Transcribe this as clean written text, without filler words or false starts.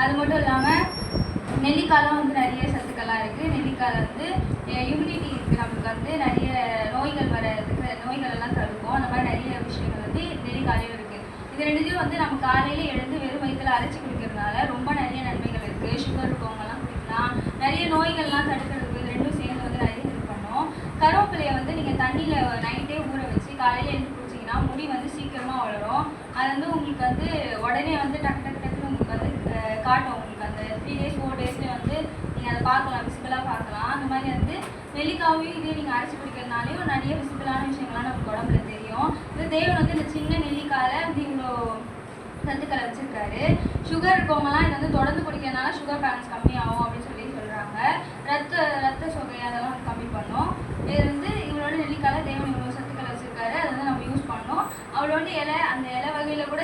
அது மட்டும் இல்லாமல் நெல்லிக்காயில் வந்து நிறைய சத்துக்கள்லாம் இருக்குது. நெல்லிக்காயில் வந்து இம்யூனிட்டி இருக்குது, நம்மளுக்கு வந்து நிறைய நோய்கள் வரதுக்கு நோய்கள் எல்லாம் தடுக்கும். அந்த மாதிரி நிறைய விஷயங்கள் வந்து நெல்லிக்காயிலையும் இருக்குது. இது ரெண்டுத்தையும் வந்து நம்ம காலையில் எழுந்து வெறும் வயிற்றில் அரைச்சி குடிக்கிறதுனால ரொம்ப நிறைய நன்மைகள் இருக்குது. சுகர் இருக்கவங்கலாம் குடிக்கலாம். நிறைய நோய்கள்லாம் தடுக்கிறதுக்கு இது ரெண்டும் சேர்ந்து வந்து நிறைய ஹெல்ப் பண்ணும். கருவேப்பிலையை வந்து நீங்கள் தண்ணியில் நைட்டே ஊற வச்சு காலையில் எழுந்து குடிச்சிங்கன்னா முடி வந்து சீக்கிரமாக வளரும். அது வந்து உங்களுக்கு வந்து உடனே வந்து டக்கு டக்கு டக்குன்னு உங்களுக்கு வந்து காட்டும். உங்களுக்கு அந்த 3 days 4 daysலேயே வந்து நீங்கள் அதை பார்க்கலாம், விசிபிளாக பார்க்கலாம். அந்த மாதிரி வந்து நெல்லிக்காவையும் இதே நீங்கள் அரைச்சி குடிக்கிறதுனாலையும் நிறைய விசிபிளான விஷயங்கள்லாம் நமக்கு உடம்புல தெரியும். இது தேவன் வந்து இந்த சின்ன நெல்லிக்காயில் வந்து இவ்வளோ சத்துக்களை வச்சுருக்காரு. சுகர் இருக்கவங்கலாம் இதை வந்து தொடர்ந்து குடிக்கிறதுனால சுகர் பேலன்ஸ் கம்மியாகும் அப்படின்னு சொல்லி சொல்கிறாங்க. ரத்த சொகை அதெல்லாம் வந்து கம்மி பண்ணும். இது வந்து இவளோட நெல்லிக்காயில் தேவன் இவ்வளோ சத்துக்களை வச்சுருக்காரு. அதை வந்து நம்ம யூஸ் பண்ணோம். அவளோட இலை அந்த இலை வகையில் கூட